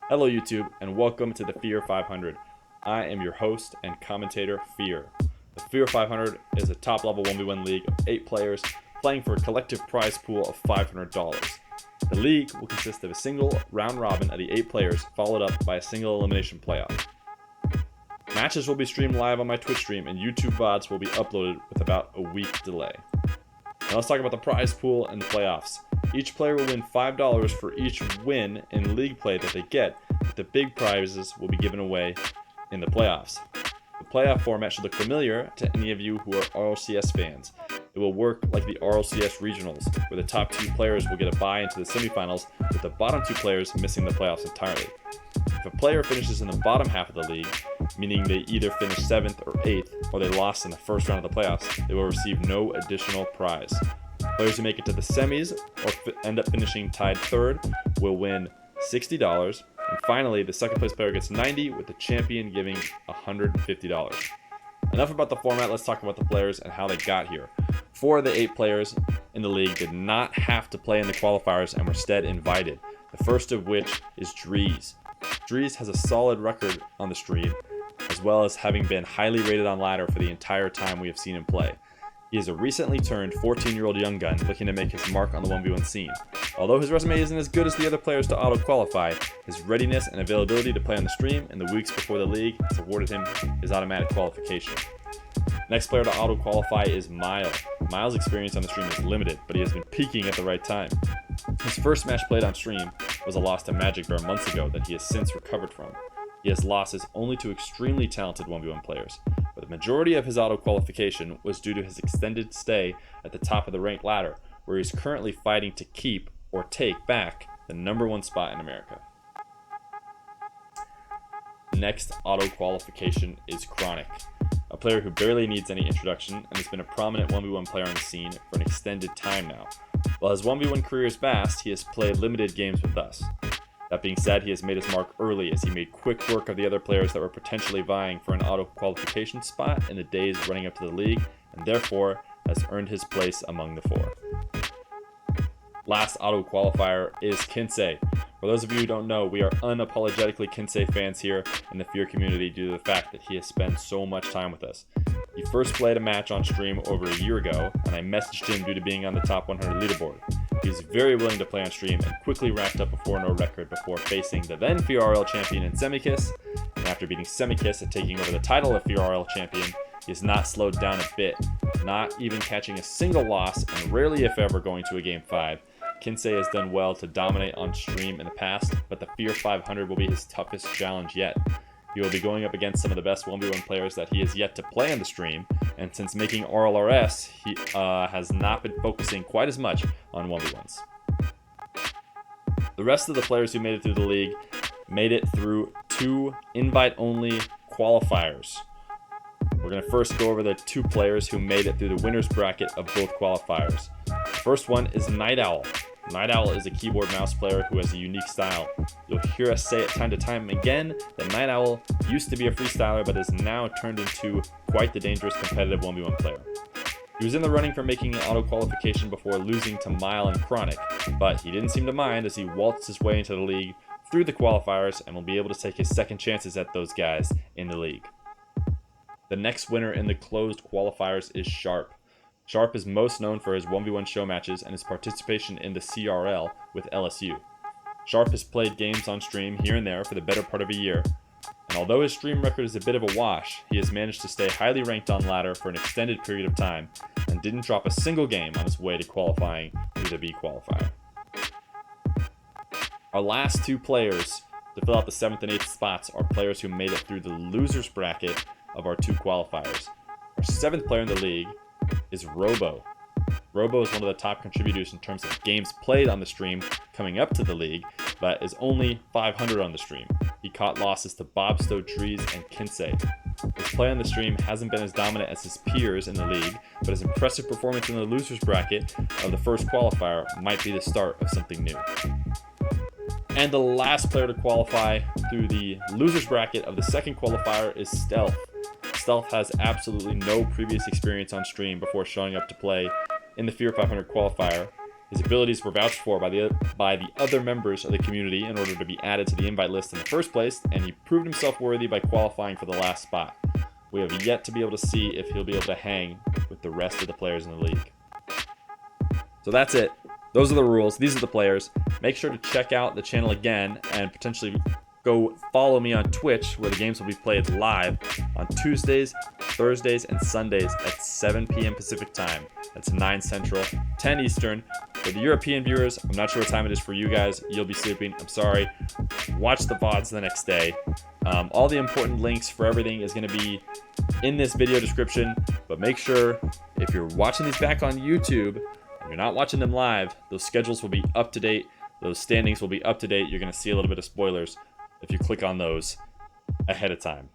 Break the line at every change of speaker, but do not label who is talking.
Hello YouTube, and welcome to the Feer 500. I am your host and commentator, Feer. The Feer 500 is a top-level 1v1 league of 8 players playing for a collective prize pool of $500. The league will consist of a single round robin of the 8 players, followed up by a single elimination playoff. Matches will be streamed live on my Twitch stream, and YouTube VODs will be uploaded with about a week delay. Now let's talk about the prize pool and the playoffs. Each player will win $5 for each win in league play that they get, but the big prizes will be given away in the playoffs. The playoff format should look familiar to any of you who are RLCS fans. It will work like the RLCS regionals, where the top 2 players will get a bye into the semifinals, with the bottom 2 players missing the playoffs entirely. If a player finishes in the bottom half of the league, meaning they either finish 7th or 8th, or they lost in the first round of the playoffs, they will receive no additional prize. Players who make it to the semis or end up finishing tied 3rd will win $60. And finally, the second place player gets $90, with the champion giving $150. Enough about the format, let's talk about the players and how they got here. 4 of the 8 players in the league did not have to play in the qualifiers and were instead invited. The first of which is Dreaz. Dreaz has a solid record on the stream, as well as having been highly rated on ladder for the entire time we have seen him play. He is a recently turned 14-year-old young gun looking to make his mark on the 1v1 scene. Although his resume isn't as good as the other players to auto-qualify, his readiness and availability to play on the stream in the weeks before the league has awarded him his automatic qualification. Next player to auto-qualify is Mile. Mile's experience on the stream is limited, but he has been peaking at the right time. His first match played on stream was a loss to Magic Bear months ago that he has since recovered from. He has losses only to extremely talented 1v1 players, but the majority of his auto-qualification was due to his extended stay at the top of the ranked ladder, where he is currently fighting to keep or take back the #1 spot in America. Next auto-qualification is Chronic, a player who barely needs any introduction and has been a prominent 1v1 player on the scene for an extended time now. While his 1v1 career is vast, he has played limited games with us. That being said, he has made his mark early as he made quick work of the other players that were potentially vying for an auto-qualification spot in the days running up to the league, and therefore has earned his place among the 4. Last auto-qualifier is Kinseh. For those of you who don't know, we are unapologetically Kinseh fans here in the Feer community due to the fact that he has spent so much time with us. He first played a match on stream over a year ago, and I messaged him due to being on the top 100 leaderboard. He was very willing to play on stream and quickly racked up a 4-0 record before facing the then FeerRL champion in Kinseh. And after beating Kinseh and taking over the title of FeerRL champion, he has not slowed down a bit, not even catching a single loss and rarely if ever going to a game 5. Kinseh has done well to dominate on stream in the past, but the Feer 500 will be his toughest challenge yet. He will be going up against some of the best 1v1 players that he has yet to play on the stream, and since making RLCS, he has not been focusing quite as much on 1v1s. The rest of the players who made it through the league made it through 2 invite-only qualifiers. We're going to first go over the 2 players who made it through the winner's bracket of both qualifiers. The first one is NightOwl. NightOwl is a keyboard mouse player who has a unique style. You'll hear us say it time to time again that NightOwl used to be a freestyler but has now turned into quite the dangerous competitive 1v1 player. He was in the running for making an auto-qualification before losing to Mile and Chronic, but he didn't seem to mind as he waltzed his way into the league through the qualifiers and will be able to take his second chances at those guys in the league. The next winner in the closed qualifiers is Sharp. Sharp is most known for his 1v1 show matches and his participation in the CRL with LSU. Sharp has played games on stream here and there for the better part of a year, and although his stream record is a bit of a wash, he has managed to stay highly ranked on ladder for an extended period of time and didn't drop a single game on his way to qualifying through the B qualifier. Our last 2 players to fill out the 7th and 8th spots are players who made it through the losers bracket of our 2 qualifiers. Our 7th player in the league is Robo. Robo is one of the top contributors in terms of games played on the stream coming up to the league, but is only 500 on the stream. He caught losses to Bobsto, Dreaz, and Kinseh. His play on the stream hasn't been as dominant as his peers in the league, but his impressive performance in the losers bracket of the first qualifier might be the start of something new. And the last player to qualify through the losers bracket of the second qualifier is Stealth. Stealth has absolutely no previous experience on stream before showing up to play in the Feer 500 qualifier, His abilities were vouched for by the other members of the community in order to be added to the invite list in the first place, and he proved himself worthy by qualifying for the last spot. We have yet to be able to see if he'll be able to hang with the rest of the players in the league. So that's it. Those are the rules. These are the players. Make sure to check out the channel again and potentially go follow me on Twitch, where the games will be played live on Tuesdays, Thursdays, and Sundays at 7 p.m. Pacific time. That's 9 Central, 10 Eastern. For the European viewers, I'm not sure what time it is for you guys. You'll be sleeping. I'm sorry. Watch the VODs the next day. All the important links for everything is going to be in this video description. But make sure, if you're watching these back on YouTube and you're not watching them live, those schedules will be up to date. Those standings will be up to date. You're going to see a little bit of spoilers if you click on those ahead of time.